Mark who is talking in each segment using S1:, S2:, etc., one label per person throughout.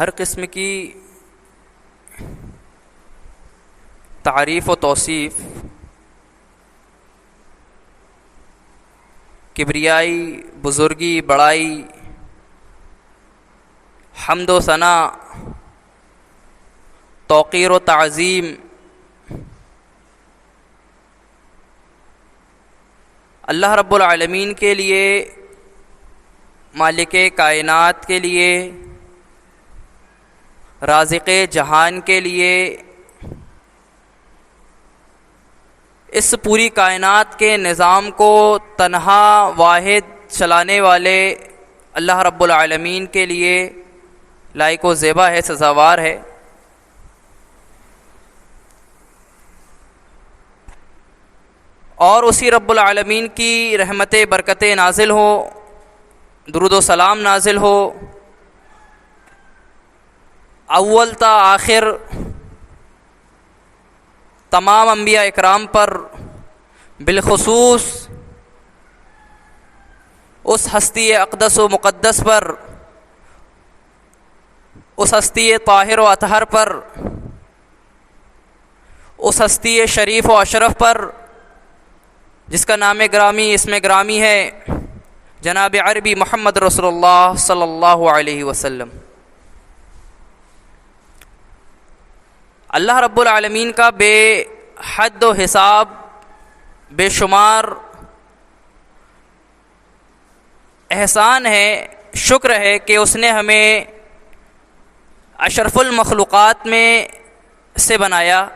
S1: ہر قسم کی تعریف و توصیف کبریائی، بزرگی، بڑائی، حمد و ثنا، توقیر و تعظیم اللہ رب العالمین کے لیے، مالک کائنات کے لیے، رازق جہان کے لیے، اس پوری کائنات کے نظام کو تنہا واحد چلانے والے اللہ رب العالمین کے لیے لائق و زیبا ہے، سزاوار ہے۔ اور اسی رب العالمین کی رحمتیں برکتیں نازل ہو، درود و سلام نازل ہو اول تا آخر تمام انبیاء اکرام پر، بالخصوص اس ہستی اقدس و مقدس پر، اس ہستی طاہر و اطہر پر، اس ہستی شریف و اشرف پر جس کا نام گرامی، اسم گرامی ہے جناب عربی محمد رسول اللہ صلی اللہ علیہ وسلم۔ اللہ رب العالمین کا بے حد و حساب، بے شمار احسان ہے، شکر ہے کہ اس نے ہمیں اشرف المخلوقات میں سے بنایا،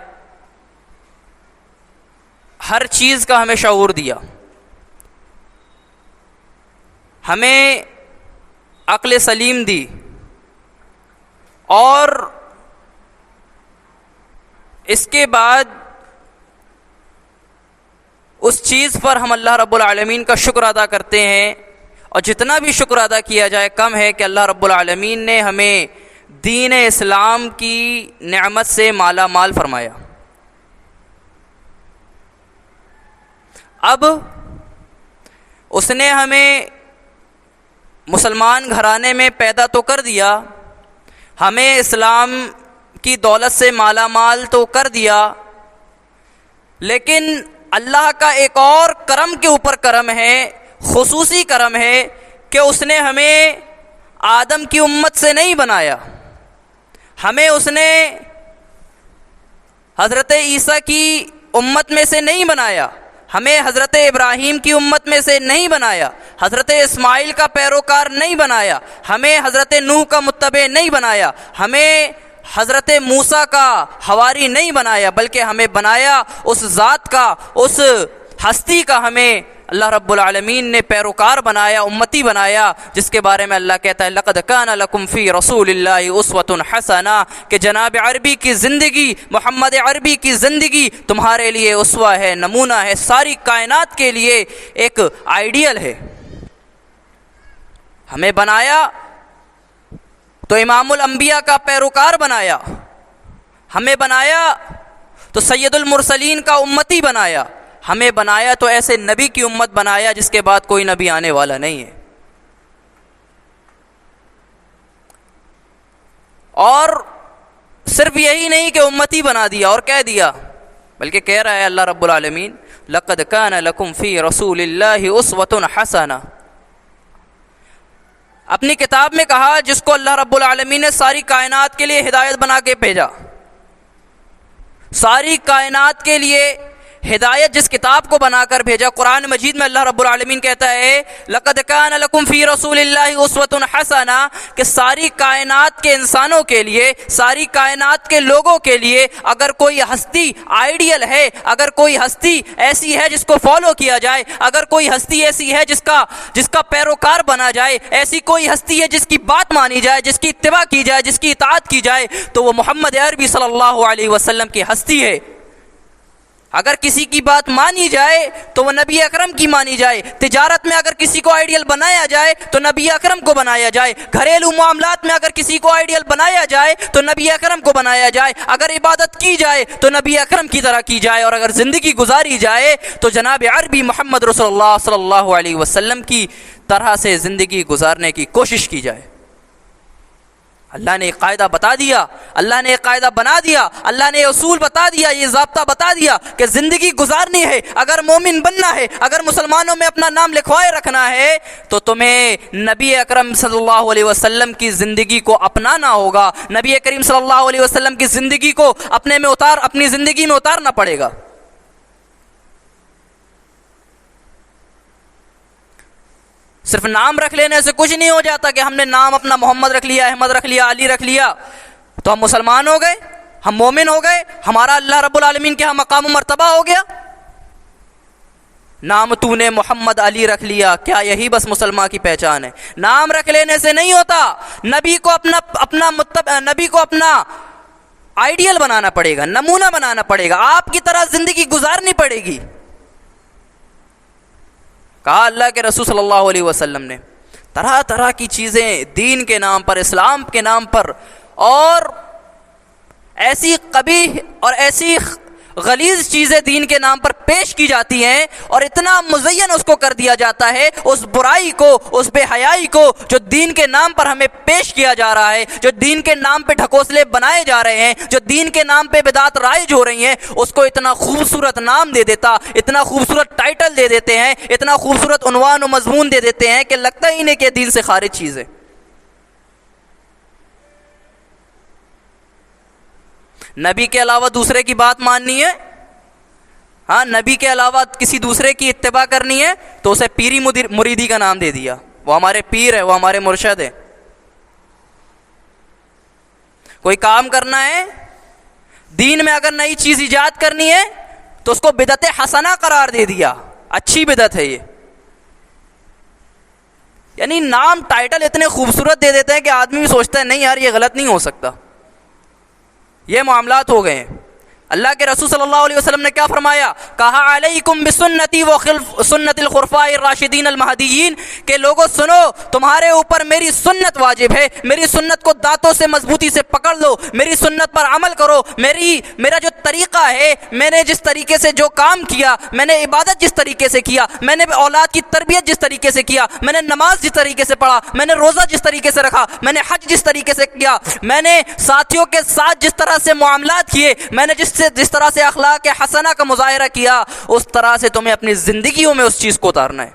S1: ہر چیز کا ہمیں شعور دیا، ہمیں عقل سلیم دی، اور اس کے بعد اس چیز پر ہم اللہ رب العالمین کا شکر ادا کرتے ہیں، اور جتنا بھی شکر ادا کیا جائے کم ہے کہ اللہ رب العالمین نے ہمیں دین اسلام کی نعمت سے مالا مال فرمایا۔ اب اس نے ہمیں مسلمان گھرانے میں پیدا تو کر دیا، ہمیں اسلام کی دولت سے مالا مال تو کر دیا، لیکن اللہ کا ایک اور کرم کے اوپر کرم ہے، خصوصی کرم ہے کہ اس نے ہمیں آدم کی امت سے نہیں بنایا، ہمیں اس نے حضرت عیسیٰ کی امت میں سے نہیں بنایا، ہمیں حضرت ابراہیم کی امت میں سے نہیں بنایا، حضرت اسماعیل کا پیروکار نہیں بنایا، ہمیں حضرت نوح کا متبع نہیں بنایا، ہمیں حضرت موسیٰ کا حواری نہیں بنایا، بلکہ ہمیں بنایا اس ذات کا، اس ہستی کا ہمیں اللہ رب العالمین نے پیروکار بنایا، امتی بنایا، جس کے بارے میں اللہ کہتا ہے لقد کان لکم فی رسول اللہ اسوۃ حسنہ، کہ جناب عربی کی زندگی، محمد عربی کی زندگی تمہارے لیے اسوہ ہے، نمونہ ہے، ساری کائنات کے لیے ایک آئیڈیل ہے۔ ہمیں بنایا تو امام الانبیاء کا پیروکار بنایا، ہمیں بنایا تو سید المرسلین کا امتی بنایا، ہمیں بنایا تو ایسے نبی کی امت بنایا جس کے بعد کوئی نبی آنے والا نہیں ہے۔ اور صرف یہی نہیں کہ امتی بنا دیا اور کہہ دیا، بلکہ کہہ رہا ہے اللہ رب العالمین لقد کان لکم فی رسول اللہ اسوۃ حسنہ، اپنی کتاب میں کہا جس کو اللہ رب العالمین نے ساری کائنات کے لیے ہدایت بنا کے بھیجا، ساری کائنات کے لیے ہدایت جس کتاب کو بنا کر بھیجا، قرآن مجید میں اللہ رب العالمین کہتا ہے لقد کان لکم فی رسول اللہ اسوۃ حسنہ، کہ ساری کائنات کے انسانوں کے لیے، ساری کائنات کے لوگوں کے لیے اگر کوئی ہستی آئیڈیل ہے، اگر کوئی ہستی ایسی ہے جس کو فالو کیا جائے، اگر کوئی ہستی ایسی ہے جس کا پیروکار بنا جائے، ایسی کوئی ہستی ہے جس کی بات مانی جائے، جس کی اتباع کی جائے، جس کی اطاعت کی جائے، تو وہ محمد عربی صلی اللہ علیہ وسلم کی ہستی ہے۔ اگر کسی کی بات مانی جائے تو وہ نبی اکرم کی مانی جائے، تجارت میں اگر کسی کو آئیڈیل بنایا جائے تو نبی اکرم کو بنایا جائے، گھریلو معاملات میں اگر کسی کو آئیڈیل بنایا جائے تو نبی اکرم کو بنایا جائے، اگر عبادت کی جائے تو نبی اکرم کی طرح کی جائے، اور اگر زندگی گزاری جائے تو جناب عربی محمد رسول اللہ صلی اللہ علیہ وسلم کی طرح سے زندگی گزارنے کی کوشش کی جائے۔ اللہ نے ایک قاعدہ بتا دیا، اللہ نے ایک قاعدہ بنا دیا، اللہ نے اصول بتا دیا، یہ ضابطہ بتا دیا کہ زندگی گزارنی ہے، اگر مومن بننا ہے، اگر مسلمانوں میں اپنا نام لکھوائے رکھنا ہے تو تمہیں نبی اکرم صلی اللہ علیہ وسلم کی زندگی کو اپنانا ہوگا، نبی کریم صلی اللہ علیہ وسلم کی زندگی کو اپنی زندگی میں اتارنا پڑے گا۔ صرف نام رکھ لینے سے کچھ نہیں ہو جاتا کہ ہم نے نام اپنا محمد رکھ لیا، احمد رکھ لیا، علی رکھ لیا تو ہم مسلمان ہو گئے، ہم مومن ہو گئے، ہمارا اللہ رب العالمین کے ہاں مقام و مرتبہ ہو گیا۔ نام تو نے محمد علی رکھ لیا، کیا یہی بس مسلمان کی پہچان ہے؟ نام رکھ لینے سے نہیں ہوتا، نبی کو اپنا آئیڈیل بنانا پڑے گا، نمونہ بنانا پڑے گا، آپ کی طرح زندگی گزارنی پڑے گی۔ کہا اللہ کے رسول صلی اللہ علیہ وسلم نے طرح طرح کی چیزیں دین کے نام پر، اسلام کے نام پر، اور ایسی قبیح اور ایسی غلیظ چیزیں دین کے نام پر پیش کی جاتی ہیں اور اتنا مزین اس کو کر دیا جاتا ہے، اس برائی کو، اس بے حیائی کو جو دین کے نام پر ہمیں پیش کیا جا رہا ہے، جو دین کے نام پہ ڈھکوسلے بنائے جا رہے ہیں، جو دین کے نام پہ بدعت رائج ہو رہی ہیں، اس کو اتنا خوبصورت نام دے دیتا، اتنا خوبصورت ٹائٹل دے دیتے ہیں، اتنا خوبصورت عنوان و مضمون دے دیتے ہیں کہ لگتا ہی نہیں کہ دین سے خارج چیز ہے۔ نبی کے علاوہ دوسرے کی بات ماننی ہے، ہاں نبی کے علاوہ کسی دوسرے کی اتباع کرنی ہے تو اسے پیری مریدی کا نام دے دیا، وہ ہمارے پیر ہے، وہ ہمارے مرشد ہے۔ کوئی کام کرنا ہے دین میں، اگر نئی چیز ایجاد کرنی ہے تو اس کو بدعت حسنہ قرار دے دیا، اچھی بدعت ہے یہ۔ یعنی نام ٹائٹل اتنے خوبصورت دے دیتے ہیں کہ آدمی بھی سوچتا ہے نہیں یار یہ غلط نہیں ہو سکتا۔ یہ معاملات ہو گئے ہیں۔ اللہ کے رسول صلی اللہ علیہ وسلم نے کیا فرمایا؟ کہا علیکم بسنتی و سنت الخلفاء الراشدین المہدیین، کہ لوگوں سنو تمہارے اوپر میری سنت واجب ہے، میری سنت کو دانتوں سے مضبوطی سے پکڑ لو، میری سنت پر عمل کرو، میرا جو طریقہ ہے، میں نے جس طریقے سے جو کام کیا، میں نے عبادت جس طریقے سے کیا، میں نے اولاد کی تربیت جس طریقے سے کیا، میں نے نماز جس طریقے سے پڑھا، میں نے روزہ جس طریقے سے رکھا، میں نے حج جس طریقے سے کیا، میں نے ساتھیوں کے ساتھ جس طرح سے معاملات کیے، میں نے جس طرح سے اخلاق حسنہ کا مظاہرہ کیا، اس طرح سے تمہیں اپنی زندگیوں میں اس چیز کو اتارنا ہے۔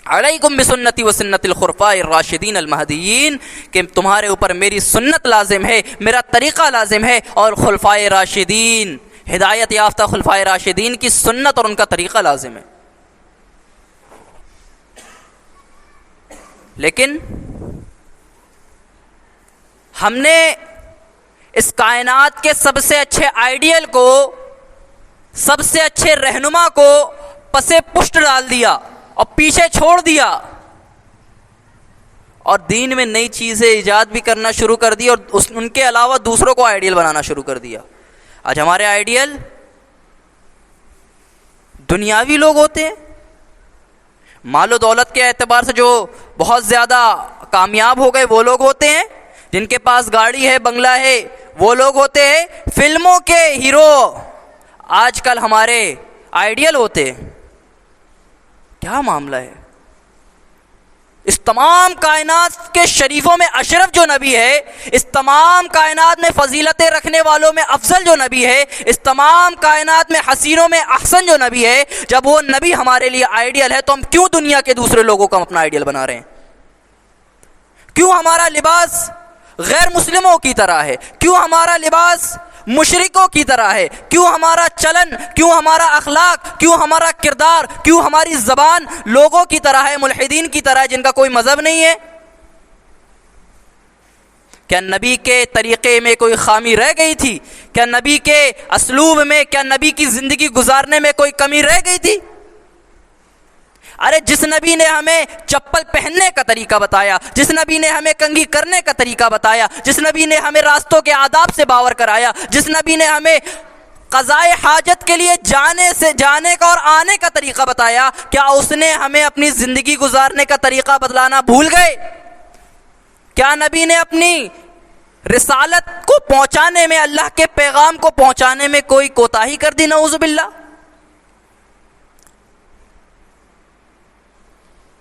S1: علیکم بسنتی و سنت الخلفاء الراشدین المہدیین، کہ تمہارے اوپر میری سنت لازم ہے، میرا طریقہ لازم ہے، اور خلفائے راشدین، ہدایت یافتہ خلفائے راشدین کی سنت اور ان کا طریقہ لازم ہے۔ لیکن ہم نے اس کائنات کے سب سے اچھے آئیڈیل کو، سب سے اچھے رہنما کو پسے پشت ڈال دیا اور پیچھے چھوڑ دیا، اور دین میں نئی چیزیں ایجاد بھی کرنا شروع کر دی، اور ان کے علاوہ دوسروں کو آئیڈیل بنانا شروع کر دیا۔ آج ہمارے آئیڈیل دنیاوی لوگ ہوتے ہیں، مال و دولت کے اعتبار سے جو بہت زیادہ کامیاب ہو گئے وہ لوگ ہوتے ہیں، جن کے پاس گاڑی ہے، بنگلہ ہے، وہ لوگ ہوتے ہیں، فلموں کے ہیرو آج کل ہمارے آئیڈیل ہوتے ہیں۔ کیا معاملہ ہے؟ اس تمام کائنات کے شریفوں میں اشرف جو نبی ہے، اس تمام کائنات میں فضیلتیں رکھنے والوں میں افضل جو نبی ہے، اس تمام کائنات میں حسینوں میں احسن جو نبی ہے، جب وہ نبی ہمارے لیے آئیڈیل ہے تو ہم کیوں دنیا کے دوسرے لوگوں کو اپنا آئیڈیل بنا رہے ہیں؟ کیوں ہمارا لباس غیر مسلموں کی طرح ہے؟ کیوں ہمارا لباس مشرکوں کی طرح ہے؟ کیوں ہمارا چلن، کیوں ہمارا اخلاق، کیوں ہمارا کردار، کیوں ہماری زبان لوگوں کی طرح ہے، ملحدین کی طرح ہے جن کا کوئی مذہب نہیں ہے؟ کیا نبی کے طریقے میں کوئی خامی رہ گئی تھی؟ کیا نبی کے اسلوب میں، کیا نبی کی زندگی گزارنے میں کوئی کمی رہ گئی تھی؟ ارے جس نبی نے ہمیں چپل پہننے کا طریقہ بتایا، جس نبی نے ہمیں کنگھی کرنے کا طریقہ بتایا، جس نبی نے ہمیں راستوں کے آداب سے باور کرایا، جس نبی نے ہمیں قضائے حاجت کے لیے جانے کا اور آنے کا طریقہ بتایا، کیا اس نے ہمیں اپنی زندگی گزارنے کا طریقہ بدلانا بھول گئے؟ کیا نبی نے اپنی رسالت کو پہنچانے میں، اللہ کے پیغام کو پہنچانے میں کوئی کوتاہی کر دی؟ نعوذ باللہ۔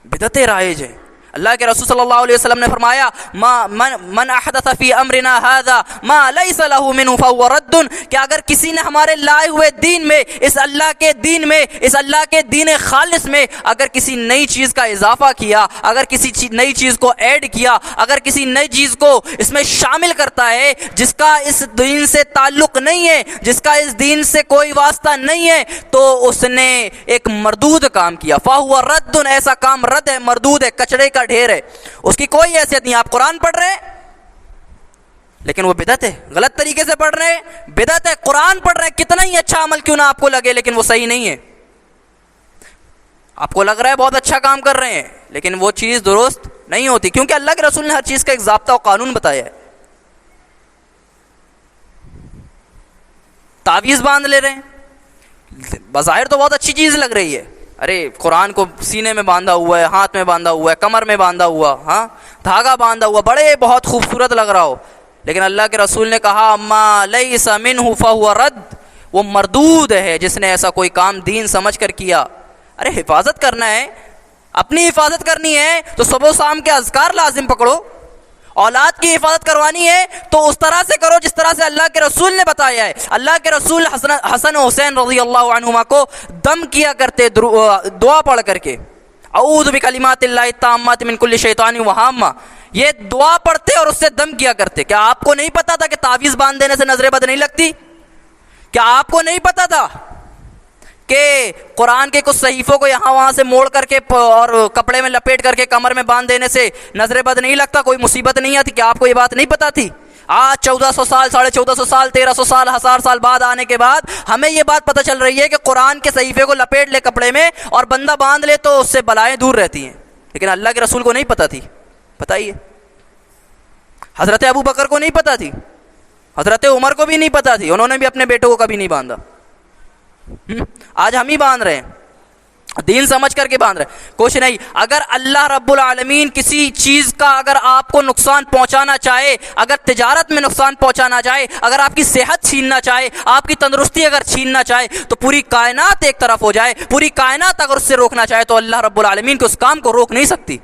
S1: بدعتیں رائج ہیں، اللہ کے رسول صلی اللہ علیہ وسلم نے فرمایا من احدث فی امرنا هذا ما لیس له منه فهو رد، کہ اگر کسی نے ہمارے لائے ہوئے دین میں، اس اللہ کے دین میں، اس اللہ کے دین خالص میں اگر کسی نئی چیز کا اضافہ کیا، اگر کسی نئی چیز کو ایڈ کیا، اگر کسی نئی چیز کو اس میں شامل کرتا ہے جس کا اس دین سے تعلق نہیں ہے، جس کا اس دین سے کوئی واسطہ نہیں ہے، تو اس نے ایک مردود کام کیا۔ فهو رد، ایسا کام رد ہے، مردود ہے، کچرے کا ڈھیر ہے، اس کی کوئی حیثیت نہیں۔ آپ قرآن پڑھ رہے ہیں لیکن وہ بدعت ہے، غلط طریقے سے پڑھ رہے ہیں، بدعت ہے۔ قرآن پڑھ رہے ہیں، کتنا ہی اچھا عمل کیوں نہ آپ کو لگے، لیکن وہ صحیح نہیں ہے۔ آپ کو لگ رہا ہے بہت اچھا کام کر رہے ہیں، لیکن وہ چیز درست نہیں ہوتی، کیونکہ اللہ کے رسول نے ہر چیز کا ایک ضابطہ و قانون بتایا ہے۔ تعویذ باندھ لے رہے ہیں، بظاہر تو بہت اچھی چیز لگ رہی ہے، ارے قرآن کو سینے میں باندھا ہوا ہے، ہاتھ میں باندھا ہوا ہے، کمر میں باندھا ہوا، ہاں دھاگا باندھا ہوا، بڑے بہت خوبصورت لگ رہا ہو، لیکن اللہ کے رسول نے کہا اما لیس منہ فہو رد، وہ مردود ہے جس نے ایسا کوئی کام دین سمجھ کر کیا۔ ارے حفاظت کرنا ہے، اپنی حفاظت کرنی ہے تو صبح و شام کے اذکار لازم پکڑو، اولاد کی حفاظت کروانی ہے تو اس طرح سے کرو جس طرح سے اللہ کے رسول نے بتایا ہے۔ اللہ کے رسول حسن و حسین رضی اللہ عنہما کو دم کیا کرتے دعا پڑھ کر کے، اعوذ بکلمات اللہ التامات من کل شیطان وہامہ، یہ دعا پڑھتے اور اس سے دم کیا کرتے۔ کیا آپ کو نہیں پتا تھا کہ تعویذ باندھ دینے سے نظر بد نہیں لگتی؟ کیا آپ کو نہیں پتا تھا کہ قرآن کے کچھ صحیفوں کو یہاں وہاں سے موڑ کر کے اور کپڑے میں لپیٹ کر کے کمر میں باندھ دینے سے نظر بد نہیں لگتا، کوئی مصیبت نہیں آتی؟ کیا آپ کو یہ بات نہیں پتا تھی؟ آج 1400 سال، 1450 سال، 1300 سال، 1000 سال بعد آنے کے بعد ہمیں یہ بات پتہ چل رہی ہے کہ قرآن کے صحیفے کو لپیٹ لے کپڑے میں اور بندہ باندھ لے تو اس سے بلائیں دور رہتی ہیں، لیکن اللہ کے رسول کو نہیں پتا تھی۔ بتائیے، حضرت ابو بکر کو نہیں پتا تھی، حضرت عمر کو بھی نہیں پتا تھی، انہوں نے بھی اپنے بیٹوں کو کبھی نہیں باندھا۔ آج ہم ہی باندھ رہے ہیں، دین سمجھ کر کے باندھ رہے ہیں، کچھ نہیں۔ اگر اللہ رب العالمین کسی چیز کا اگر آپ کو نقصان پہنچانا چاہے، اگر تجارت میں نقصان پہنچانا چاہے، اگر آپ کی صحت چھیننا چاہے، آپ کی تندرستی اگر چھیننا چاہے، تو پوری کائنات ایک طرف ہو جائے، پوری کائنات اگر اس سے روکنا چاہے تو اللہ رب العالمین کو اس کام کو روک نہیں سکتی۔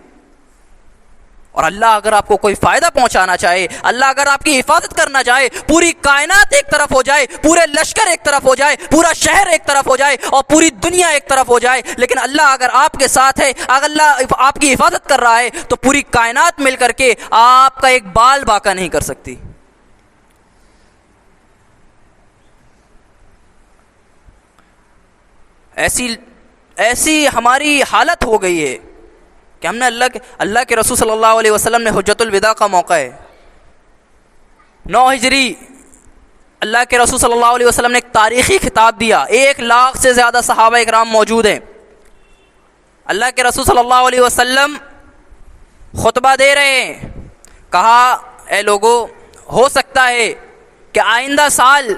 S1: اور اللہ اگر آپ کو کوئی فائدہ پہنچانا چاہے، اللہ اگر آپ کی حفاظت کرنا چاہے، پوری کائنات ایک طرف ہو جائے، پورے لشکر ایک طرف ہو جائے، پورا شہر ایک طرف ہو جائے اور پوری دنیا ایک طرف ہو جائے، لیکن اللہ اگر آپ کے ساتھ ہے، اگر اللہ آپ کی حفاظت کر رہا ہے تو پوری کائنات مل کر کے آپ کا ایک بال باقا نہیں کر سکتی۔ ایسی ہماری حالت ہو گئی ہے کہ ہم نے اللہ کے رسول صلی اللہ علیہ وسلم نے حجت الوداع کا موقع ہے 9 ہجری، اللہ کے رسول صلی اللہ علیہ وسلم نے ایک تاریخی خطاب دیا، 1 لاکھ سے زیادہ صحابہ اکرام موجود ہیں، اللہ کے رسول صلی اللہ علیہ وسلم خطبہ دے رہے ہیں، کہا اے لوگو، ہو سکتا ہے کہ آئندہ سال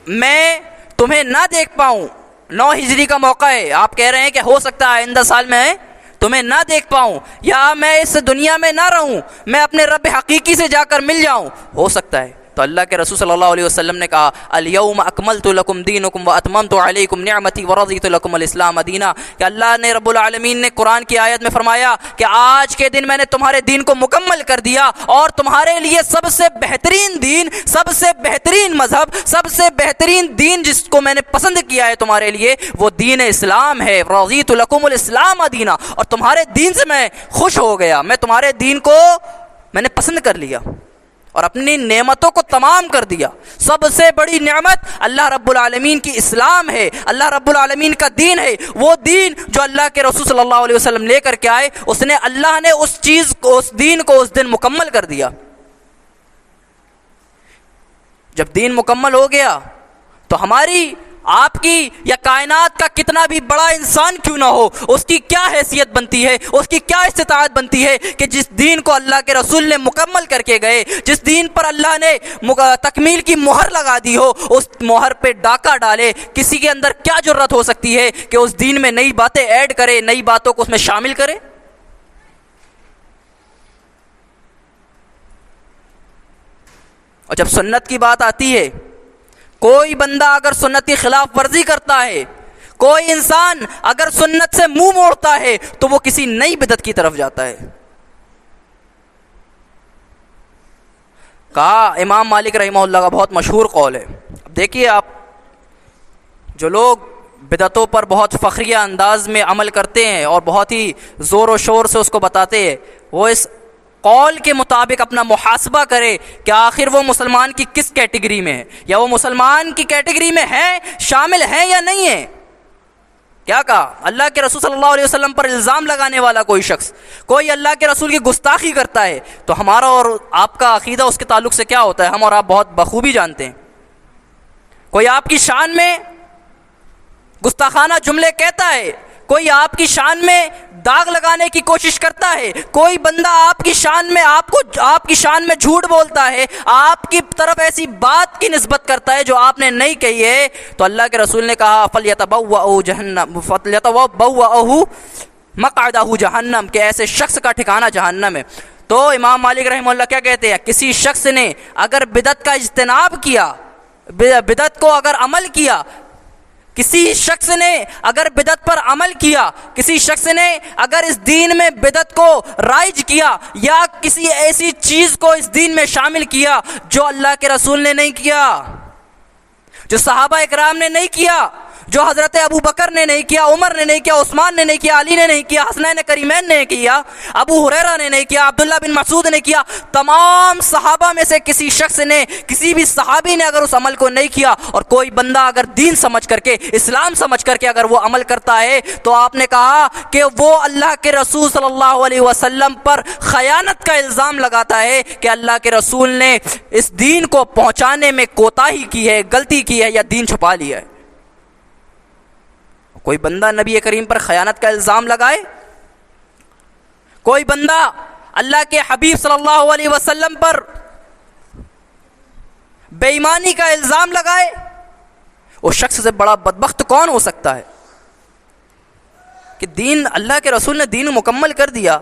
S1: میں تمہیں نہ دیکھ پاؤں، 9 ہجری کا موقع ہے، آپ کہہ رہے ہیں کہ ہو سکتا ہے آئندہ سال میں تمہیں نہ دیکھ پاؤں، یا میں اس دنیا میں نہ رہوں، میں اپنے رب حقیقی سے جا کر مل جاؤں، ہو سکتا ہے۔ تو اللہ کے رسول صلی اللہ علیہ وسلم نے کہا الیوم اکملت لکم دینکم واتممت علیکم نعمتی ورضیت لکم الاسلام دینا، کہ اللہ نے رب العالمین نے قرآن کی آیت میں فرمایا کہ آج کے دن میں نے تمہارے دین کو مکمل کر دیا اور تمہارے لیے سب سے بہترین دین، سب سے بہترین مذہب، سب سے بہترین دین جس کو میں نے پسند کیا ہے تمہارے لیے وہ دین اسلام ہے، رضیت لکم الاسلام دینا، اور تمہارے دین سے میں خوش ہو گیا، میں تمہارے دین کو میں نے پسند کر لیا اور اپنی نعمتوں کو تمام کر دیا۔ سب سے بڑی نعمت اللہ رب العالمین کی اسلام ہے، اللہ رب العالمین کا دین ہے، وہ دین جو اللہ کے رسول صلی اللہ علیہ وسلم لے کر کے آئے، اللہ نے اس چیز کو، اس دین کو اس دن مکمل کر دیا۔ جب دین مکمل ہو گیا تو ہماری، آپ کی یا کائنات کا کتنا بھی بڑا انسان کیوں نہ ہو، اس کی کیا حیثیت بنتی ہے، اس کی کیا استطاعت بنتی ہے کہ جس دین کو اللہ کے رسول نے مکمل کر کے گئے، جس دین پر اللہ نے تکمیل کی مہر لگا دی ہو، اس مہر پہ ڈاکہ ڈالے۔ کسی کے اندر کیا جرت ہو سکتی ہے کہ اس دین میں نئی باتیں ایڈ کرے، نئی باتوں کو اس میں شامل کرے؟ اور جب سنت کی بات آتی ہے، کوئی بندہ اگر سنت کی خلاف ورزی کرتا ہے، کوئی انسان اگر سنت سے منہ موڑتا ہے تو وہ کسی نئی بدعت کی طرف جاتا ہے. کہا امام مالک رحمہ اللہ کا بہت مشہور قول ہے. اب دیکھیے آپ، جو لوگ بدعتوں پر بہت فخریہ انداز میں عمل کرتے ہیں اور بہت ہی زور و شور سے اس کو بتاتے ہیں، وہ اس قول کے مطابق اپنا محاسبہ کرے کہ آخر وہ مسلمان کی کس کیٹیگری میں ہے، یا وہ مسلمان کی کیٹیگری میں ہے، شامل ہے یا نہیں ہے. کیا کہا؟ اللہ کے رسول صلی اللہ علیہ وسلم پر الزام لگانے والا کوئی شخص، کوئی اللہ کے رسول کی گستاخی کرتا ہے تو ہمارا اور آپ کا عقیدہ اس کے تعلق سے کیا ہوتا ہے، ہم اور آپ بہت بخوبی جانتے ہیں. کوئی آپ کی شان میں گستاخانہ جملے کہتا ہے، کوئی آپ کی شان میں داغ لگانے کی کوشش کرتا ہے، کوئی بندہ آپ کی شان میں آپ کی شان میں جھوٹ بولتا ہے، آپ کی طرف ایسی بات کی نسبت کرتا ہے جو آپ نے نہیں کہی ہے، تو اللہ کے رسول نے کہا فَلْيَتَبَوَّأْ مَقْعَدَهُ جہنم، کہ ایسے شخص کا ٹھکانہ جہنم ہے. تو امام مالک رحمہ اللہ کیا کہتے ہیں؟ کسی شخص نے اگر بدعت کا اجتناب کیا، بدعت کو اگر عمل کیا، کسی شخص نے اگر بدعت پر عمل کیا، کسی شخص نے اگر اس دین میں بدعت کو رائج کیا، یا کسی ایسی چیز کو اس دین میں شامل کیا جو اللہ کے رسول نے نہیں کیا، جو صحابہ اکرام نے نہیں کیا، جو حضرت ابو بکر نے نہیں کیا، عمر نے نہیں کیا، عثمان نے نہیں کیا، علی نے نہیں کیا، حسنین کریمین نے نہیں کیا، ابو ہریرہ نے نہیں کیا، عبداللہ بن مسعود نے کیا، تمام صحابہ میں سے کسی شخص نے، کسی بھی صحابی نے اگر اس عمل کو نہیں کیا، اور کوئی بندہ اگر دین سمجھ کر کے، اسلام سمجھ کر کے اگر وہ عمل کرتا ہے، تو آپ نے کہا کہ وہ اللہ کے رسول صلی اللہ علیہ وسلم پر خیانت کا الزام لگاتا ہے کہ اللہ کے رسول نے اس دین کو پہنچانے میں کوتاہی کی ہے، غلطی کی ہے، یا دین چھپا لیا ہے. کوئی بندہ نبی کریم پر خیانت کا الزام لگائے، کوئی بندہ اللہ کے حبیب صلی اللہ علیہ وسلم پر بے ایمانی کا الزام لگائے، اس شخص سے بڑا بدبخت کون ہو سکتا ہے کہ دین، اللہ کے رسول نے دین مکمل کر دیا،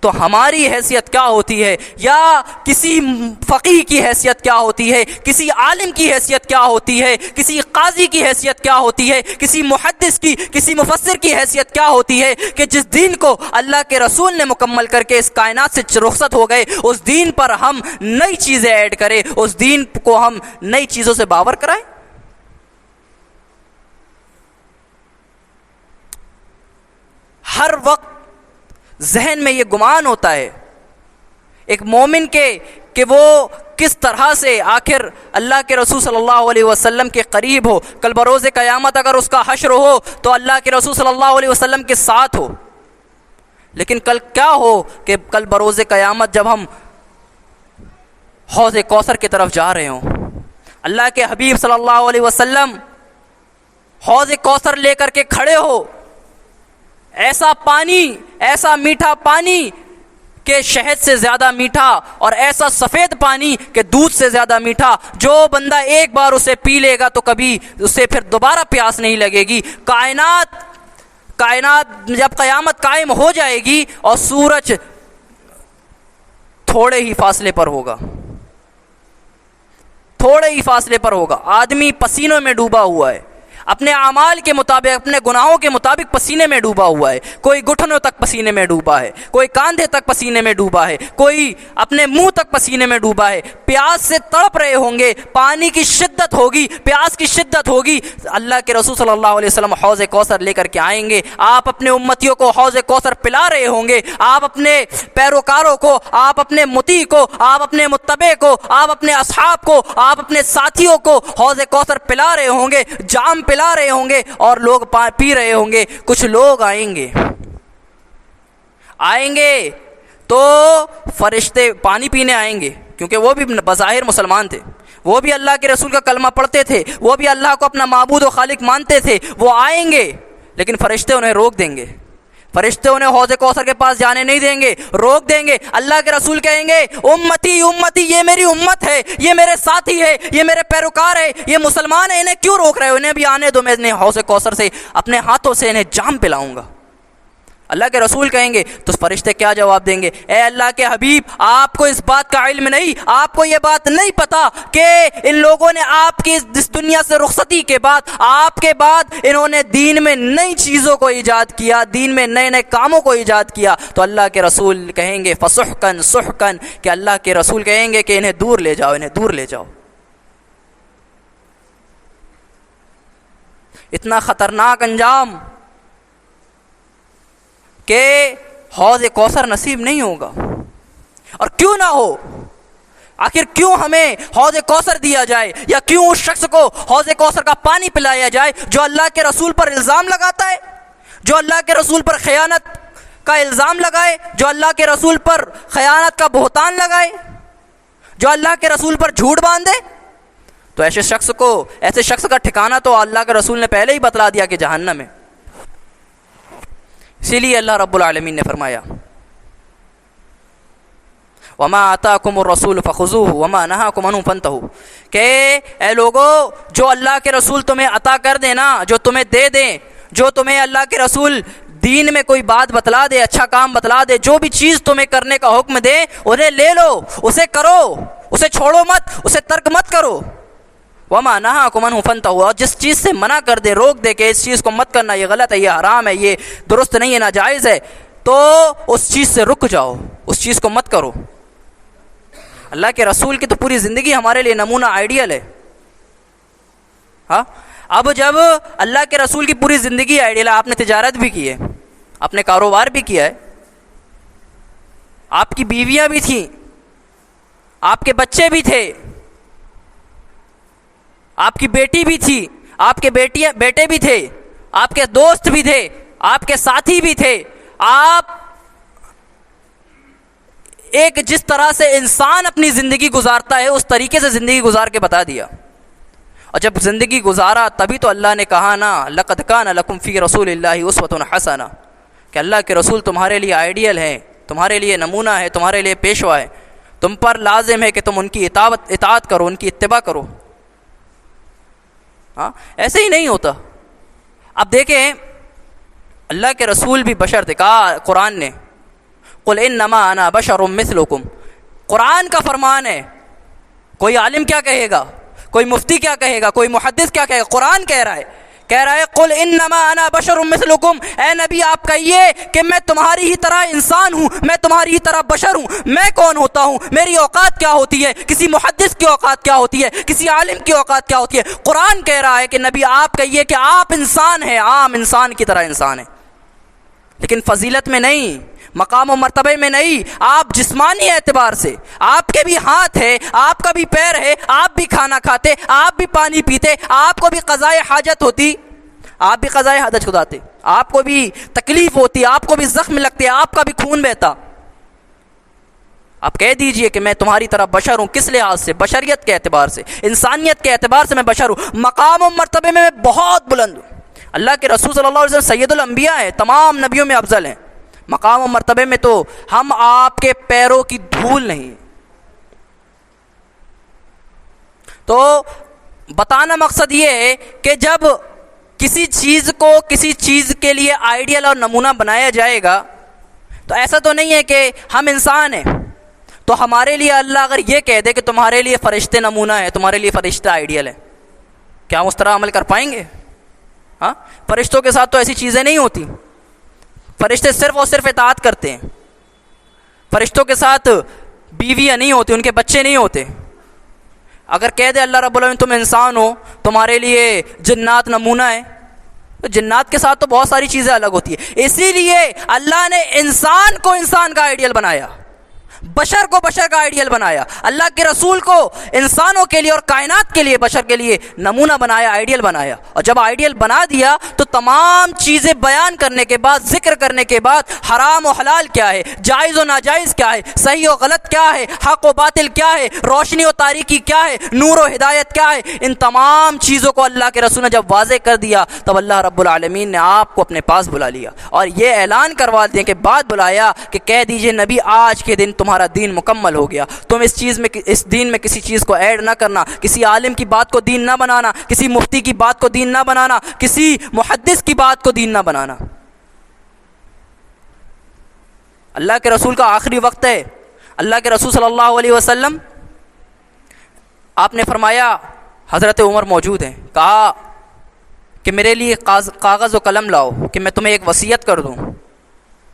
S1: تو ہماری حیثیت کیا ہوتی ہے، یا کسی فقیہ کی حیثیت کیا ہوتی ہے، کسی عالم کی حیثیت کیا ہوتی ہے، کسی قاضی کی حیثیت کیا ہوتی ہے، کسی محدث کی، کسی مفسر کی حیثیت کیا ہوتی ہے کہ جس دین کو اللہ کے رسول نے مکمل کر کے اس کائنات سے رخصت ہو گئے، اس دین پر ہم نئی چیزیں ایڈ کریں، اس دین کو ہم نئی چیزوں سے باور کرائیں. ہر وقت ذہن میں یہ گمان ہوتا ہے ایک مومن کے کہ وہ کس طرح سے آخر اللہ کے رسول صلی اللہ علیہ وسلم کے قریب ہو، کل بروز قیامت اگر اس کا حشر ہو تو اللہ کے رسول صلی اللہ علیہ وسلم کے ساتھ ہو. لیکن کل کیا ہو کہ کل بروز قیامت جب ہم حوض کوثر کی طرف جا رہے ہوں، اللہ کے حبیب صلی اللہ علیہ وسلم حوض کوثر لے کر کے کھڑے ہو، ایسا پانی، ایسا میٹھا پانی کہ شہد سے زیادہ میٹھا، اور ایسا سفید پانی کہ دودھ سے زیادہ میٹھا، جو بندہ ایک بار اسے پی لے گا تو کبھی اسے پھر دوبارہ پیاس نہیں لگے گی. کائنات جب قیامت قائم ہو جائے گی اور سورج تھوڑے ہی فاصلے پر ہوگا، تھوڑے ہی فاصلے پر ہوگا، آدمی پسینوں میں ڈوبا ہوا ہے، اپنے اعمال کے مطابق، اپنے گناہوں کے مطابق پسینے میں ڈوبا ہوا ہے، کوئی گھٹنوں تک پسینے میں ڈوبا ہے، کوئی کاندھے تک پسینے میں ڈوبا ہے، کوئی اپنے منہ تک پسینے میں ڈوبا ہے، پیاس سے تڑپ رہے ہوں گے، پانی کی شدت ہوگی، پیاس کی شدت ہوگی. اللہ کے رسول صلی اللہ علیہ وسلم حوض کوثر لے کر کے آئیں گے، آپ اپنے امتیوں کو حوض کوثر پلا رہے ہوں گے، آپ اپنے پیروکاروں کو، آپ اپنے مطیع کو، آپ اپنے متبع کو، آپ اپنے اصحاب کو، آپ اپنے ساتھیوں کو حوض کوثر پلا رہے ہوں گے، جام پلا رہے ہوں گے، اور لوگ پی رہے ہوں گے. کچھ لوگ آئیں گے تو فرشتے پانی پینے آئیں گے، کیونکہ وہ بھی بظاہر مسلمان تھے، وہ بھی اللہ کے رسول کا کلمہ پڑھتے تھے، وہ بھی اللہ کو اپنا معبود و خالق مانتے تھے، وہ آئیں گے، لیکن فرشتے انہیں روک دیں گے، فرشتے انہیں حوض کوثر کے پاس جانے نہیں دیں گے، روک دیں گے. اللہ کے رسول کہیں گے امتی امتی، یہ میری امت ہے، یہ میرے ساتھی ہے، یہ میرے پیروکار ہے، یہ مسلمان ہے، انہیں کیوں روک رہے ہو، انہیں بھی آنے دو، میں انہیں حوض کوثر سے اپنے ہاتھوں سے انہیں جام پلاؤں گا. اللہ کے رسول کہیں گے تو فرشتے کیا جواب دیں گے؟ اے اللہ کے حبیب، آپ کو اس بات کا علم نہیں، آپ کو یہ بات نہیں پتا کہ ان لوگوں نے آپ کی اس دنیا سے رخصتی کے بعد، آپ کے بعد انہوں نے دین میں نئی چیزوں کو ایجاد کیا، دین میں نئے نئے کاموں کو ایجاد کیا۔ تو اللہ کے رسول کہیں گے فسحقن سحقن، کہ اللہ کے رسول کہیں گے کہ انہیں دور لے جاؤ، انہیں دور لے جاؤ۔ اتنا خطرناک انجام کہ حوض کوثر نصیب نہیں ہوگا۔ اور کیوں نہ ہو؟ آخر کیوں ہمیں حوض کوثر دیا جائے، یا کیوں اس شخص کو حوض کوثر کا پانی پلایا جائے جو اللہ کے رسول پر الزام لگاتا ہے، جو اللہ کے رسول پر خیانت کا الزام لگائے، جو اللہ کے رسول پر خیانت کا بہتان لگائے، جو اللہ کے رسول پر جھوٹ باندھے؟ تو ایسے شخص کا ٹھکانہ تو اللہ کے رسول نے پہلے ہی بتلا دیا کہ جہنم ہے۔ اسی لیے اللہ رب العالمین نے فرمایا وَمَا آتَاكُمُ الرَّسُولُ فَخُذُوهُ وَمَا نَهَاكُمْ عَنْهُ فَانْتَهُوا، کہ اے لوگو، جو اللہ کے رسول تمہیں عطا کر دیں نا، جو تمہیں دے دیں، جو تمہیں اللہ کے رسول دین میں کوئی بات بتلا دے، اچھا کام بتلا دے، جو بھی چیز تمہیں کرنے کا حکم دے انہیں لے لو، اسے کرو، اسے چھوڑو مت، اسے ترک مت کرو۔ وَمَا نَهَاكُمْ عَنْهُ فَانْتَهُوا، اور جس چیز سے منع کر دے، روک دے کہ اس چیز کو مت کرنا، یہ غلط ہے، یہ حرام ہے، یہ درست نہیں ہے، ناجائز ہے، تو اس چیز سے رک جاؤ، اس چیز کو مت کرو۔ اللہ کے رسول کی تو پوری زندگی ہمارے لیے نمونہ آئیڈیل ہے۔ ہاں، اب جب اللہ کے رسول کی پوری زندگی آئیڈیل ہے، آپ نے تجارت بھی کی ہے، آپ نے کاروبار بھی کیا ہے، آپ کی بیویاں بھی تھیں، آپ کے بچے بھی تھے، آپ کی بیٹی بھی تھی، آپ کے بیٹے بھی تھے، آپ کے دوست بھی تھے، آپ کے ساتھی بھی تھے۔ آپ ایک جس طرح سے انسان اپنی زندگی گزارتا ہے اس طریقے سے زندگی گزار کے بتا دیا، اور جب زندگی گزارا تبھی تو اللہ نے کہا نا لَقَدْ كَانَ لَكُمْ فِي رَسُولِ اللَّهِ أُسْوَةٌ حَسَنَةٌ، کہ اللہ کے رسول تمہارے لیے آئیڈیل ہیں، تمہارے لیے نمونہ ہے، تمہارے لیے پیشوا ہے، تم پر لازم ہے کہ تم ان کی اطاعت کرو، ان کی اتباع کرو۔ ہاں، ایسے ہی نہیں ہوتا۔ اب دیکھیں، اللہ کے رسول بھی بشر تھے، کہا قرآن نے قُلْ إِنَّمَا أَنَا بَشَرٌ مِثْلُكُمْ، قرآن کا فرمان ہے۔ کوئی عالم کیا کہے گا، کوئی مفتی کیا کہے گا، کوئی محدث کیا کہے گا؟ قرآن کہہ رہا ہے قُلْ إِنَّمَا أَنَا بَشَرٌ مِثْلُكُمْ، اے نبی آپ کہیے کہ میں تمہاری ہی طرح انسان ہوں، میں تمہاری ہی طرح بشر ہوں۔ میں کون ہوتا ہوں، میری اوقات کیا ہوتی ہے، کسی محدث کی اوقات کیا ہوتی ہے، کسی عالم کی اوقات کیا ہوتی ہے؟ قرآن کہہ رہا ہے کہ نبی آپ کہیے کہ آپ انسان ہیں، عام انسان کی طرح انسان ہیں، لیکن فضیلت میں نہیں، مقام و مرتبے میں نہیں، آپ جسمانی اعتبار سے آپ کے بھی ہاتھ ہے، آپ کا بھی پیر ہے، آپ بھی کھانا کھاتے، آپ بھی پانی پیتے، آپ کو بھی قضائے حاجت ہوتی، آپ بھی قضائے حاجت گزارتے، آپ کو بھی تکلیف ہوتی، آپ کو بھی زخم لگتے، آپ کا بھی خون بہتا۔ آپ کہہ دیجئے کہ میں تمہاری طرح بشر ہوں، کس لحاظ سے؟ بشریت کے اعتبار سے، انسانیت کے اعتبار سے میں بشر ہوں، مقام و مرتبے میں بہت بلند ہوں۔ اللہ کے رسول صلی اللہ علیہ وسلم سید الانبیاء ہیں، تمام نبیوں میں افضل ہیں، مقام و مرتبے میں تو ہم آپ کے پیروں کی دھول نہیں۔ تو بتانا مقصد یہ ہے کہ جب کسی چیز کو کسی چیز کے لیے آئیڈیل اور نمونہ بنایا جائے گا تو ایسا تو نہیں ہے کہ ہم انسان ہیں تو ہمارے لیے اللہ اگر یہ کہہ دے کہ تمہارے لیے فرشتے نمونہ ہے، تمہارے لیے فرشتہ آئیڈیل ہے، کیا ہم اس طرح عمل کر پائیں گے؟ ہاں، فرشتوں کے ساتھ تو ایسی چیزیں نہیں ہوتی، فرشتے صرف اور صرف اطاعت کرتے ہیں، فرشتوں کے ساتھ بیویاں نہیں ہوتی، ان کے بچے نہیں ہوتے۔ اگر کہہ دے اللہ رب العالمین تم انسان ہو، تمہارے لیے جنات نمونہ ہے، تو جنات کے ساتھ تو بہت ساری چیزیں الگ ہوتی ہیں۔ اسی لیے اللہ نے انسان کو انسان کا آئیڈیل بنایا، بشر کو بشر کا آئیڈیل بنایا، اللہ کے رسول کو انسانوں کے لیے اور کائنات کے لیے، بشر کے لیے نمونہ بنایا، آئیڈیل بنایا۔ اور جب آئیڈیل بنا دیا تو تمام چیزیں بیان کرنے کے بعد، ذکر کرنے کے بعد، حرام و حلال کیا ہے، جائز و ناجائز کیا ہے، صحیح و غلط کیا ہے، حق و باطل کیا ہے، روشنی و تاریکی کیا ہے، نور و ہدایت کیا ہے، ان تمام چیزوں کو اللہ کے رسول نے جب واضح کر دیا تب اللہ رب العالمین نے آپ کو اپنے پاس بلا لیا اور یہ اعلان کروا دیا کہ بات بلایا کہ کہہ دیجئے نبی آج کے دن تمہارا دین مکمل ہو گیا، تم اس دین میں کسی چیز کو ایڈ نہ کرنا، کسی عالم کی بات کو دین نہ بنانا، کسی مفتی کی بات کو دین نہ بنانا، کسی محدث کی بات کو دین نہ بنانا۔ اللہ کے رسول کا آخری وقت ہے. اللہ کے رسول صلی اللہ علیہ وسلم آپ نے فرمایا، حضرت عمر موجود ہیں، کہا کہ میرے لیے کاغذ و قلم لاؤ کہ میں تمہیں ایک وصیت کر دوں.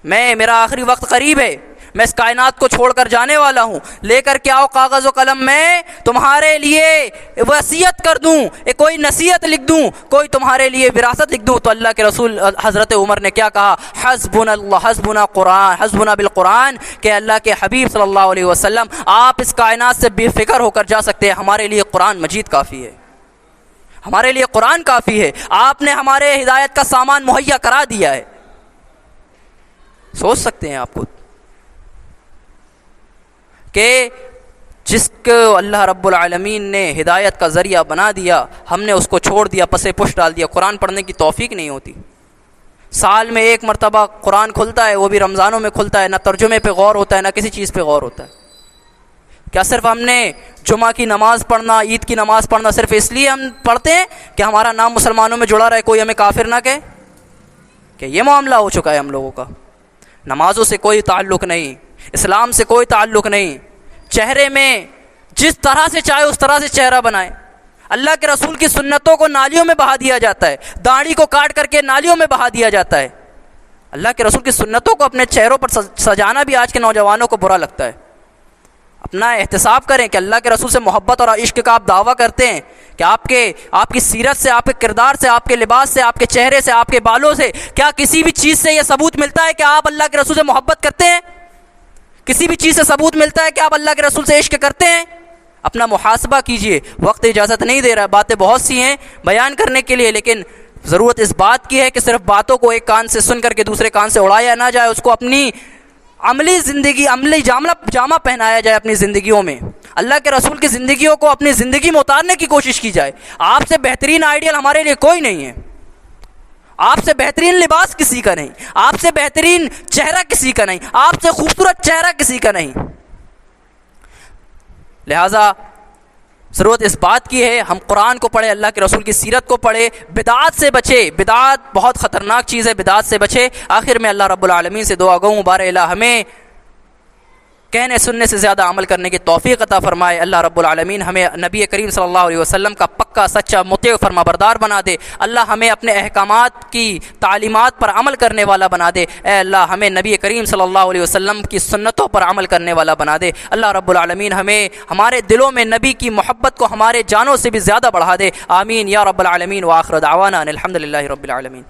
S1: میرا آخری وقت قریب ہے، میں اس کائنات کو چھوڑ کر جانے والا ہوں، لے کر کے آؤ کاغذ و قلم، میں تمہارے لیے وصیت کر دوں، کوئی نصیحت لکھ دوں، کوئی تمہارے لیے وراثت لکھ دوں. تو اللہ کے رسول حضرت عمر نے کیا کہا؟ حسبنا اللہ، حسبنا قرآن، حسبنا بالقرآن، کہ اللہ کے حبیب صلی اللہ علیہ وسلم آپ اس کائنات سے بے فکر ہو کر جا سکتے ہیں، ہمارے لیے قرآن مجید کافی ہے، ہمارے لیے قرآن کافی ہے، آپ نے ہمارے ہدایت کا سامان مہیا کرا دیا ہے. سوچ سکتے ہیں آپ خود کہ جس کو اللہ رب العالمین نے ہدایت کا ذریعہ بنا دیا، ہم نے اس کو چھوڑ دیا، پسے پش ڈال دیا. قرآن پڑھنے کی توفیق نہیں ہوتی. سال میں ایک مرتبہ قرآن کھلتا ہے، وہ بھی رمضانوں میں کھلتا ہے، نہ ترجمے پہ غور ہوتا ہے، نہ کسی چیز پہ غور ہوتا ہے. کیا صرف ہم نے جمعہ کی نماز پڑھنا، عید کی نماز پڑھنا صرف اس لیے ہم پڑھتے ہیں کہ ہمارا نام مسلمانوں میں جڑا رہے، کوئی ہمیں کافر نہ کہے؟ کہ یہ معاملہ ہو چکا ہے ہم لوگوں کا. نمازوں سے کوئی تعلق نہیں، اسلام سے کوئی تعلق نہیں. چہرے میں جس طرح سے چاہے اس طرح سے چہرہ بنائے. اللہ کے رسول کی سنتوں کو نالیوں میں بہا دیا جاتا ہے، داڑھی کو کاٹ کر کے نالیوں میں بہا دیا جاتا ہے. اللہ کے رسول کی سنتوں کو اپنے چہروں پر سجانا بھی آج کے نوجوانوں کو برا لگتا ہے. اپنا احتساب کریں کہ اللہ کے رسول سے محبت اور عشق کا آپ دعویٰ کرتے ہیں کہ آپ کی سیرت سے، آپ کے کردار سے، آپ کے لباس سے، آپ کے چہرے سے، آپ کے بالوں سے کیا کسی بھی چیز سے یہ ثبوت ملتا ہے کہ آپ اللہ کے رسول سے محبت کرتے ہیں؟ کسی بھی چیز سے ثبوت ملتا ہے کہ آپ اللہ کے رسول سے عشق کرتے ہیں؟ اپنا محاسبہ کیجئے. وقت اجازت نہیں دے رہا، باتیں بہت سی ہیں بیان کرنے کے لیے، لیکن ضرورت اس بات کی ہے کہ صرف باتوں کو ایک کان سے سن کر کے دوسرے کان سے اڑایا نہ جائے، اس کو اپنی عملی زندگی، عملی جامہ پہنایا جائے اپنی زندگیوں میں. اللہ کے رسول کی زندگیوں کو اپنی زندگی میں اتارنے کی کوشش کی جائے. آپ سے بہترین آئیڈیل ہمارے لیے کوئی نہیں ہے، آپ سے بہترین لباس کسی کا نہیں، آپ سے بہترین چہرہ کسی کا نہیں، آپ سے خوبصورت چہرہ کسی کا نہیں. لہذا ضرورت اس بات کی ہے ہم قرآن کو پڑھیں، اللہ کے رسول کی سیرت کو پڑھیں، بدعات سے بچے. بدعات بہت خطرناک چیز ہے، بدعات سے بچے. آخر میں اللہ رب العالمین سے دعا گو بار الہ ہمیں کہنے سننے سے زیادہ عمل کرنے کی توفیق عطا فرمائے. اللہ رب العالمین ہمیں نبی کریم صلی اللہ علیہ وسلم کا پکا سچا مطیع فرما بردار بنا دے. اللہ ہمیں اپنے احکامات کی تعلیمات پر عمل کرنے والا بنا دے. اے اللہ ہمیں نبی کریم صلی اللہ علیہ وسلم کی سنتوں پر عمل کرنے والا بنا دے. اللہ رب العالمین ہمیں ہمارے دلوں میں نبی کی محبت کو ہمارے جانوں سے بھی زیادہ بڑھا دے. آمین یا رب العالمین. وآخر دعوانا ان الحمد للہ رب العالمین.